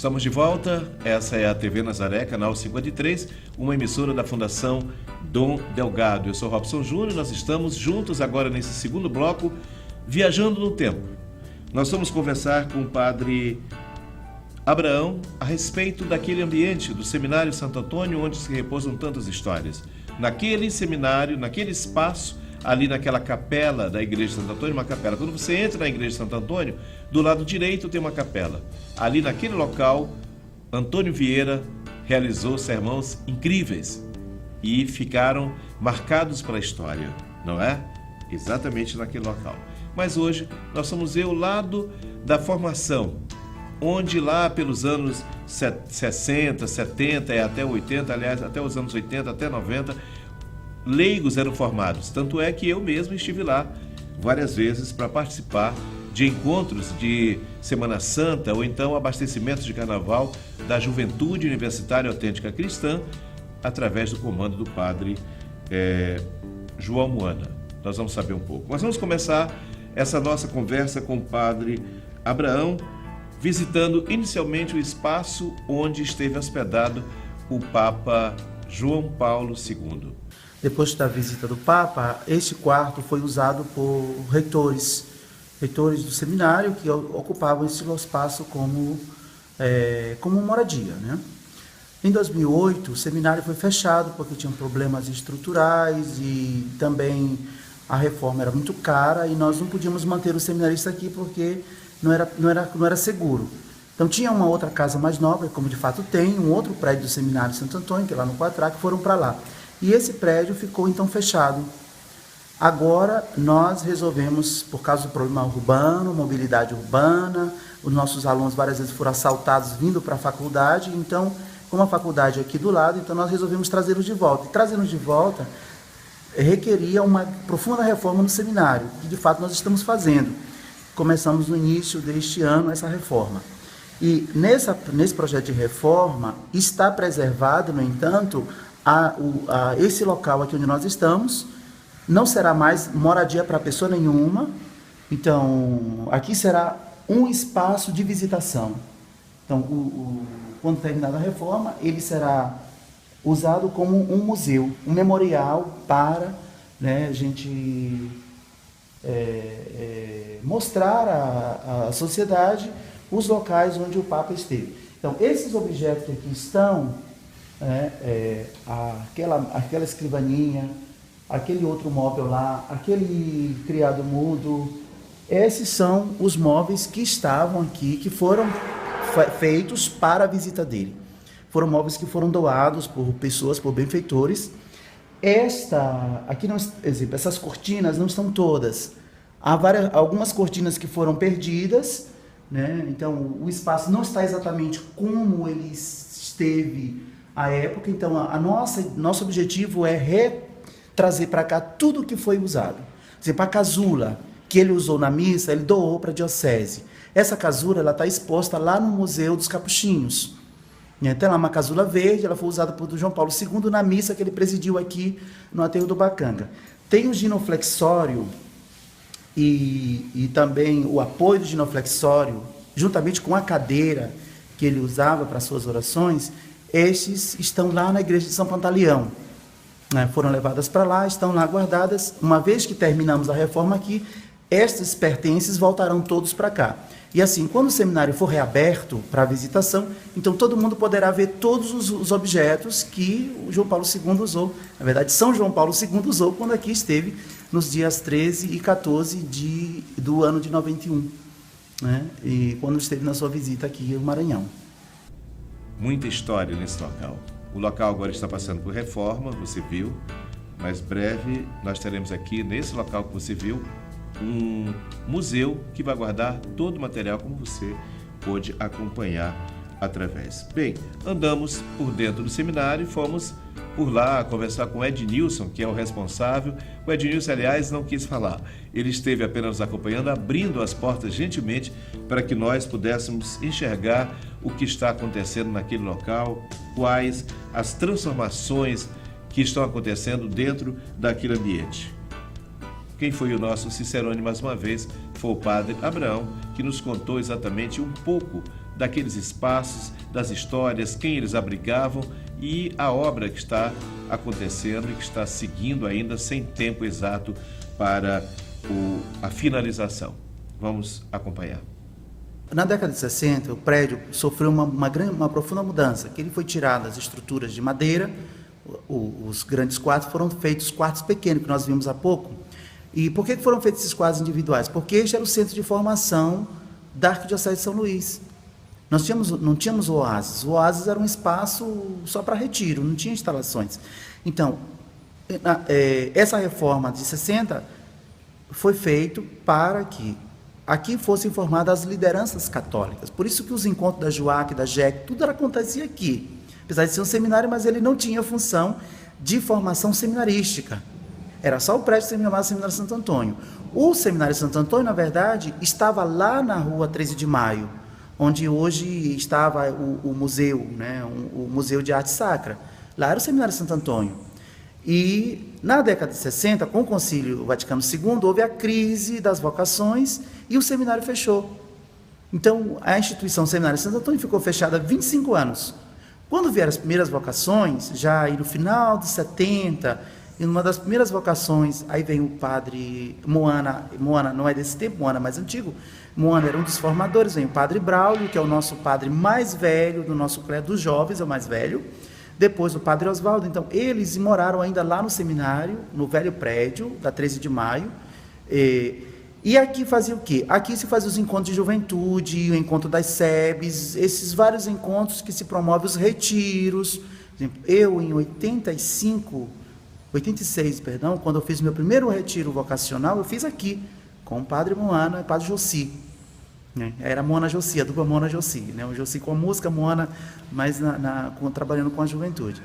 Estamos de volta, essa é a TV Nazaré, canal 53, uma emissora da Fundação Dom Delgado. Eu sou Robson Júnior, nós estamos juntos agora nesse segundo bloco, viajando no tempo. Nós vamos conversar com o padre Abraão a respeito daquele ambiente do Seminário Santo Antônio, onde se repousam tantas histórias. Naquele seminário, naquele espaço, ali naquela capela da Igreja de Santo Antônio, uma capela. Quando você entra na Igreja de Santo Antônio, do lado direito tem uma capela. Ali naquele local, Antônio Vieira realizou sermões incríveis e ficaram marcados para a história, não é? Exatamente naquele local. Mas hoje nós vamos ver o lado da formação, onde lá pelos anos 60, 70 e até 80, aliás, até os anos 80, até 90, leigos eram formados. Tanto é que eu mesmo estive lá várias vezes para participar de encontros de Semana Santa ou então abastecimentos de carnaval da Juventude Universitária Autêntica Cristã, através do comando do padre João Moana. Nós vamos saber um pouco. Mas vamos começar essa nossa conversa com o padre Abraão, visitando inicialmente o espaço onde esteve hospedado o Papa João Paulo II. Depois da visita do Papa, este quarto foi usado por reitores do seminário que ocupavam esse espaço como moradia, né? Em 2008, o seminário foi fechado porque tinham problemas estruturais e também a reforma era muito cara e nós não podíamos manter o seminarista aqui porque não era seguro. Então tinha uma outra casa mais nova, como de fato tem, um outro prédio do Seminário de Santo Antônio, que é lá no Quatrá, que foram para lá. E esse prédio ficou então fechado. Agora nós resolvemos, por causa do problema urbano, mobilidade urbana, os nossos alunos várias vezes foram assaltados vindo para a faculdade, então, como a faculdade é aqui do lado, então nós resolvemos trazê-los de volta. E trazê-los de volta requeria uma profunda reforma no seminário, que de fato nós estamos fazendo. Começamos no início deste ano essa reforma. E nesse projeto de reforma está preservado, no entanto, esse local aqui onde nós estamos, não será mais moradia para pessoa nenhuma. Então, aqui será um espaço de visitação. Então, quando terminada a reforma, ele será usado como um museu, um memorial para, né, a gente mostrar à sociedade os locais onde o Papa esteve. Então, esses objetos que aqui estão, aquela escrivaninha, aquele outro móvel lá, aquele criado mudo, esses são os móveis que estavam aqui, que foram feitos para a visita dele. Foram móveis que foram doados por pessoas, por benfeitores. Aqui não, exemplo, essas cortinas não estão todas. Há algumas cortinas que foram perdidas, né? Então o espaço não está exatamente como ele esteve à época. Então nosso objetivo é trazer para cá tudo o que foi usado. Por exemplo, a casula que ele usou na missa, ele doou para a diocese. Essa casula está exposta lá no Museu dos Capuchinhos. Tem lá uma casula verde, ela foi usada por João Paulo II na missa que ele presidiu aqui no Aterro do Bacanga. Tem o ginoflexório e também o apoio do ginoflexório, juntamente com a cadeira que ele usava para suas orações. Estes estão lá na igreja de São Pantaleão. Foram levadas para lá, estão lá guardadas. Uma vez que terminamos a reforma aqui, estes pertences voltarão todos para cá. E assim, quando o seminário for reaberto para a visitação, então todo mundo poderá ver todos os objetos que o João Paulo II usou. Na verdade, São João Paulo II usou quando aqui esteve nos dias 13 e 14 do ano de 91, né? E quando esteve na sua visita aqui no Maranhão. Muita história nesse local. O local agora está passando por reforma, você viu, mas breve nós teremos aqui, nesse local que você viu, um museu que vai guardar todo o material como você pôde acompanhar através. Bem, andamos por dentro do seminário e fomos por lá conversar com o Ednilson, que é o responsável. O Ednilson, aliás, não quis falar. Ele esteve apenas nos acompanhando, abrindo as portas gentilmente para que nós pudéssemos enxergar o que está acontecendo naquele local, quais as transformações que estão acontecendo dentro daquele ambiente. Quem foi o nosso cicerone mais uma vez foi o padre Abraão, que nos contou exatamente um pouco daqueles espaços, das histórias, quem eles abrigavam e a obra que está acontecendo e que está seguindo ainda sem tempo exato para a finalização. Vamos acompanhar. Na década de 60, o prédio sofreu uma profunda mudança, que ele foi tirado das estruturas de madeira, os grandes quartos foram feitos quartos pequenos, que nós vimos há pouco. E por que foram feitos esses quartos individuais? Porque este era o centro de formação da Arquidiocese de São Luís. Nós não tínhamos o Oásis. O Oásis era um espaço só para retiro, não tinha instalações. Então, essa reforma de 60 foi feita para que aqui fossem formadas as lideranças católicas. Por isso que os encontros da JUAC, da JEC, tudo acontecia aqui. Apesar de ser um seminário, mas ele não tinha função de formação seminarística. Era só o prédio que se chamava Seminário Santo Antônio. O Seminário Santo Antônio, na verdade, estava lá na rua 13 de Maio, onde hoje estava o museu, né, o Museu de Arte Sacra. Lá era o Seminário Santo Antônio. E na década de 60, com o Concílio Vaticano II, houve a crise das vocações e o seminário fechou. Então, a instituição Seminário Santo Antônio ficou fechada há 25 anos. Quando vieram as primeiras vocações, já aí no final de 70, e numa das primeiras vocações, aí vem o padre Moana não é desse tempo, Moana é mais antigo, Moana era um dos formadores, vem o padre Braulio, que é o nosso padre mais velho do nosso clero dos jovens, é o mais velho, depois o padre Oswaldo. Então, eles moraram ainda lá no seminário, no velho prédio, da 13 de maio, e aqui fazia o quê? Aqui se fazia os encontros de juventude, o encontro das SEBs, esses vários encontros que se promovem, os retiros. Por exemplo, eu, em 86, quando eu fiz meu primeiro retiro vocacional, eu fiz aqui, com o padre Moana e o padre Jossi. Era Moana Jossi, a dupla Moana Jossi, né? O Jossi com a música, Moana mais trabalhando com a juventude.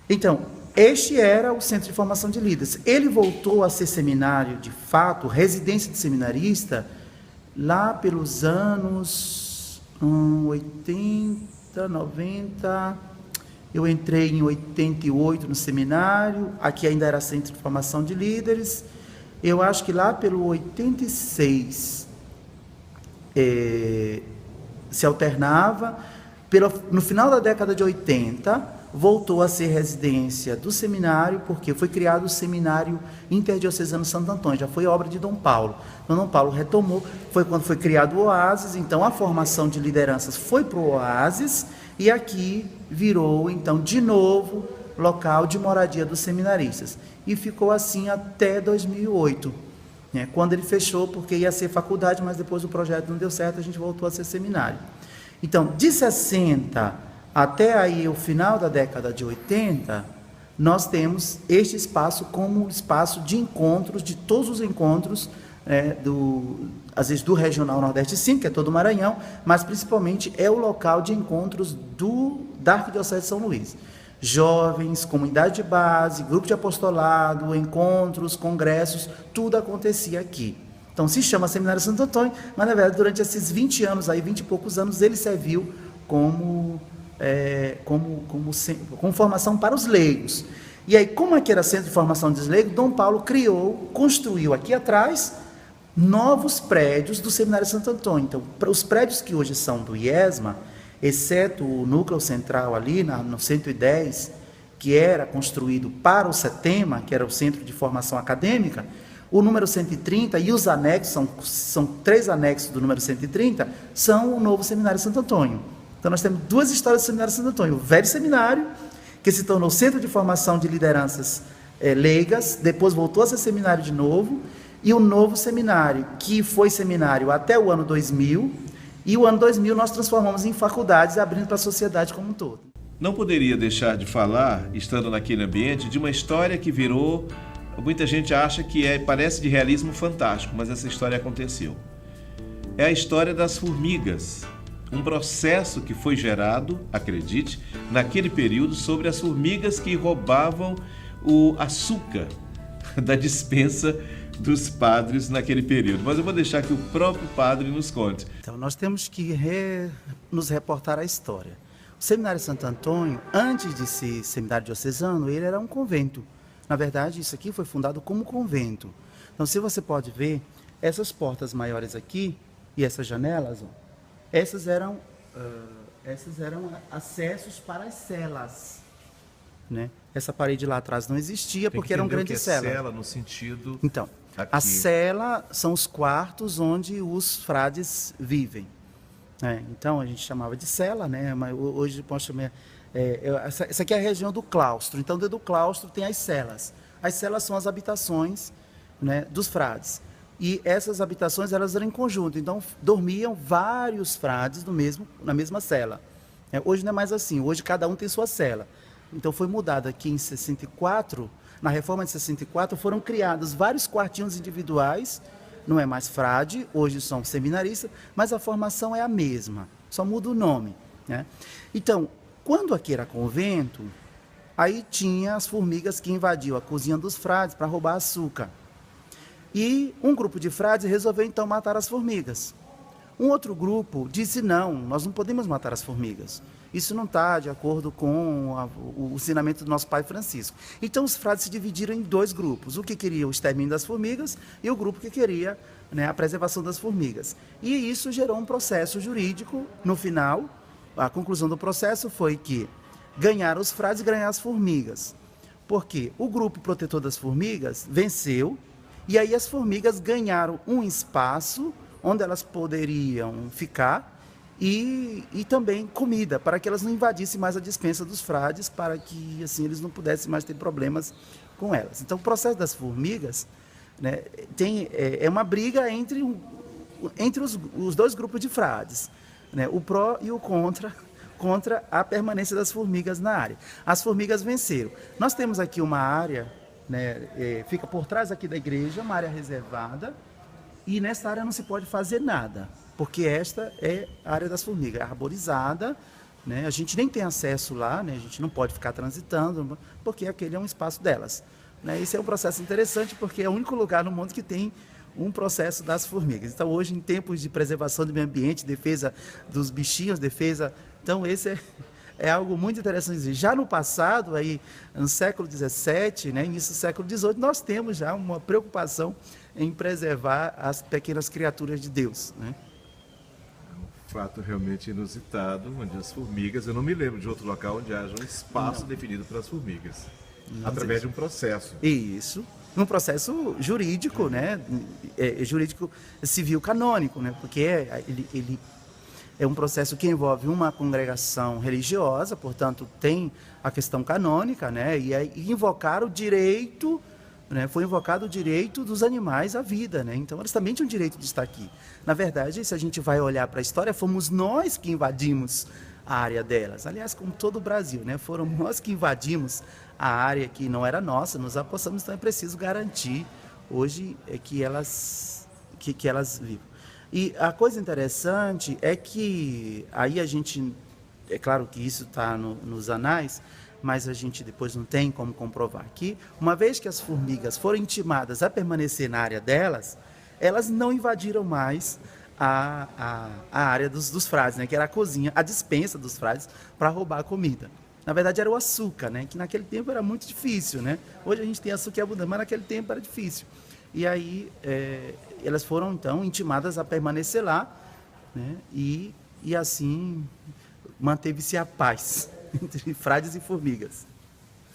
Então, este era o Centro de Formação de Líderes. Ele voltou a ser seminário, de fato, residência de seminarista, lá pelos anos 80, 90... Eu entrei em 88 no seminário, aqui ainda era Centro de Formação de Líderes. Eu acho que lá pelo 86 se alternava. No final da década de 80, voltou a ser residência do seminário, porque foi criado o Seminário Interdiocesano Santo Antônio, já foi obra de Dom Paulo. Então, Dom Paulo retomou, foi quando foi criado o Oásis, então a formação de lideranças foi para o Oásis, e aqui virou, então, de novo, local de moradia dos seminaristas. E ficou assim até 2008, né, quando ele fechou, porque ia ser faculdade, mas depois o projeto não deu certo, a gente voltou a ser seminário. Então, de 60 até aí o final da década de 80, nós temos este espaço como espaço de encontros, de todos os encontros, às vezes do Regional Nordeste 5, que é todo o Maranhão, mas principalmente é o local de encontros da Arquidiocese de São Luís. Jovens, comunidade de base, grupo de apostolado, encontros, congressos, tudo acontecia aqui. Então se chama Seminário Santo Antônio, mas na verdade durante esses 20 anos, 20 e poucos anos, ele serviu como formação para os leigos. E aí, como aqui era centro de formação dos leigos, Dom Paulo construiu aqui atrás novos prédios do Seminário Santo Antônio. Então, para os prédios que hoje são do IESMA, exceto o núcleo central ali, no 110, que era construído para o CETEMA, que era o Centro de Formação Acadêmica, o número 130 e os anexos, são 3 anexos do número 130, são o novo Seminário Santo Antônio. Então, nós temos 2 histórias do Seminário Santo Antônio. O velho seminário, que se tornou Centro de Formação de Lideranças Leigas, depois voltou a ser seminário de novo, e o novo seminário, que foi seminário até o ano 2000, e o ano 2000 nós transformamos em faculdades, abrindo para a sociedade como um todo. Não poderia deixar de falar, estando naquele ambiente, de uma história que virou... Muita gente acha que parece de realismo fantástico, mas essa história aconteceu. É a história das formigas. Um processo que foi gerado, acredite, naquele período sobre as formigas que roubavam o açúcar da despensa dos padres naquele período. Mas eu vou deixar que o próprio padre nos conte. Então, nós temos que nos reportar a história. O Seminário Santo Antônio, antes de ser seminário diocesano, ele era um convento. Na verdade, isso aqui foi fundado como convento. Então, se você pode ver, essas portas maiores aqui e essas janelas, essas eram Essas eram acessos para as celas, né? Essa parede lá atrás não existia porque era um grande cela. Cela no sentido. Então, a cela são os quartos onde os frades vivem, né? Então a gente chamava de cela, né? Mas hoje posso chamar. Essa aqui é a região do claustro. Então, dentro do claustro tem as celas. As celas são as habitações, né, dos frades. E essas habitações elas eram em conjunto. Então, dormiam vários frades na mesma cela. Hoje não é mais assim. Hoje cada um tem sua cela. Então, foi mudado aqui em 64. Na reforma de 64 foram criados vários quartinhos individuais. Não é mais frade, hoje são seminaristas, mas a formação é a mesma. Só muda o nome, né? Então, quando aqui era convento, aí tinha as formigas que invadiam a cozinha dos frades para roubar açúcar. E um grupo de frades resolveu então matar as formigas. Um outro grupo disse: não, nós não podemos matar as formigas. Isso não está de acordo com o ensinamento do nosso pai Francisco. Então os frades se dividiram em dois grupos: o que queria o extermínio das formigas e o grupo que queria, né, a preservação das formigas. E isso gerou um processo jurídico. No final, a conclusão do processo foi que ganharam os frades e ganharam as formigas. Porque o grupo protetor das formigas venceu, e aí as formigas ganharam um espaço onde elas poderiam ficar e também comida, para que elas não invadissem mais a despensa dos frades, para que assim eles não pudessem mais ter problemas com elas. Então o processo das formigas, né, é uma briga entre os dois grupos de frades, né, o pró e o contra a permanência das formigas na área. As formigas venceram. Nós temos aqui uma área, né, fica por trás aqui da igreja, uma área reservada, e nessa área não se pode fazer nada, porque esta é a área das formigas, é arborizada, né, a gente nem tem acesso lá, né, a gente não pode ficar transitando, porque aquele é um espaço delas, né. Esse é um processo interessante, porque é o único lugar no mundo que tem um processo das formigas. Então, hoje, em tempos de preservação do meio ambiente, defesa dos bichinhos, então esse é algo muito interessante. Já no passado, aí, no século XVII, né, início do século XVIII, nós temos já uma preocupação em preservar as pequenas criaturas de Deus, né? É um fato realmente inusitado, onde as formigas, eu não me lembro de outro local onde haja um espaço definido para as formigas, através de um processo. Isso, um processo jurídico, né? Jurídico civil canônico, né? Porque ele é um processo que envolve uma congregação religiosa, portanto, tem a questão canônica, né? E invocar o direito, né? Foi invocado o direito dos animais à vida, né? Então, eles também tinham o direito de estar aqui. Na verdade, se a gente vai olhar para a história, fomos nós que invadimos a área delas. Aliás, como todo o Brasil, né? Foram nós que invadimos a área que não era nossa, nos apossamos, então é preciso garantir hoje que elas vivam. E a coisa interessante é que aí a gente, é claro que isso está nos anais, mas a gente depois não tem como comprovar que, uma vez que as formigas foram intimadas a permanecer na área delas, elas não invadiram mais a área dos frades, né, que era a cozinha, a despensa dos frades para roubar a comida. Na verdade era o açúcar, né, que naquele tempo era muito difícil, né? Hoje a gente tem açúcar abundante, mas naquele tempo era difícil. E aí elas foram então intimadas a permanecer lá, né, e assim manteve-se a paz entre frades e formigas.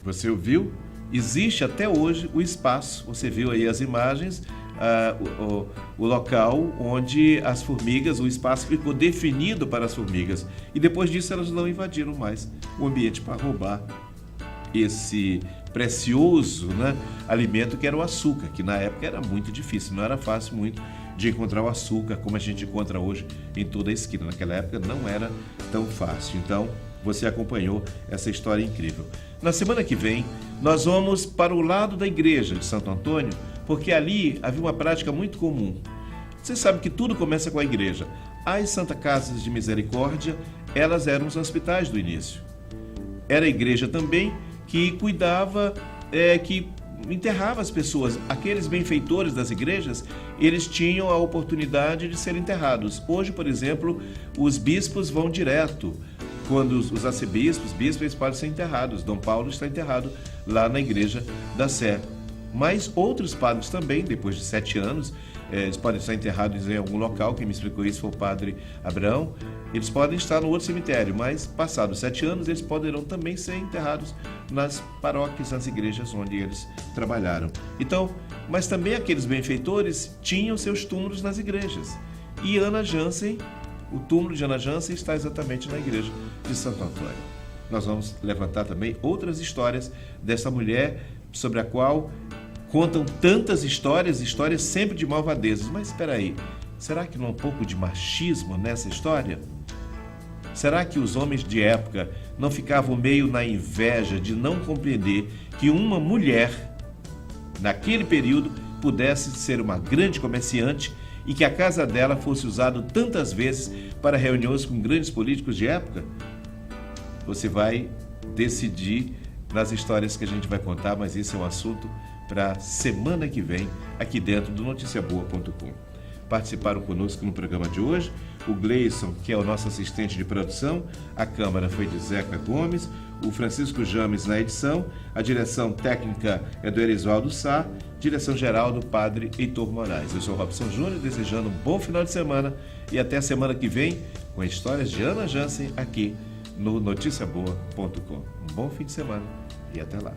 Você ouviu? Existe até hoje o espaço, você viu aí as imagens, o local onde as formigas, o espaço ficou definido para as formigas. E depois disso elas não invadiram mais o ambiente para roubar esse precioso, né, alimento que era o açúcar, que na época era muito difícil, não era fácil muito de encontrar o açúcar como a gente encontra hoje em toda a esquina. Naquela época não era tão fácil. Então, você acompanhou essa história incrível. Na semana que vem, nós vamos para o lado da igreja de Santo Antônio, porque ali havia uma prática muito comum. Você sabe que tudo começa com a igreja. As Santa Casas de Misericórdia, elas eram os hospitais do início. Era a igreja também que cuidava, que enterrava as pessoas. Aqueles benfeitores das igrejas, eles tinham a oportunidade de serem enterrados. Hoje, por exemplo, os bispos vão direto. Quando os arcebispos, bispos, eles podem ser enterrados. Dom Paulo está enterrado lá na igreja da Sé. Mas outros padres também, depois de 7 anos, eles podem estar enterrados em algum local. Quem me explicou isso foi o padre Abraão. Eles podem estar no outro cemitério, mas passados 7 anos eles poderão também ser enterrados nas paróquias, nas igrejas onde eles trabalharam. Então, mas também aqueles benfeitores tinham seus túmulos nas igrejas. E Ana Jansen, o túmulo de Ana Jansen está exatamente na igreja de Santo Antônio. Nós vamos levantar também outras histórias dessa mulher sobre a qual contam tantas histórias sempre de malvadezas. Mas espera aí, será que não há um pouco de machismo nessa história? Será que os homens de época não ficavam meio na inveja de não compreender que uma mulher, naquele período, pudesse ser uma grande comerciante e que a casa dela fosse usada tantas vezes para reuniões com grandes políticos de época? Você vai decidir nas histórias que a gente vai contar, mas esse é um assunto para semana que vem, aqui dentro do noticiaboa.com. Participaram conosco no programa de hoje o Gleison, que é o nosso assistente de produção, a câmara foi de Zeca Gomes, o Francisco James na edição, a direção técnica é do Erisvaldo Sá, direção geral do padre Heitor Moraes. Eu sou Robson Júnior, desejando um bom final de semana e até a semana que vem com histórias de Ana Jansen aqui no noticiaboa.com. Um bom fim de semana e até lá.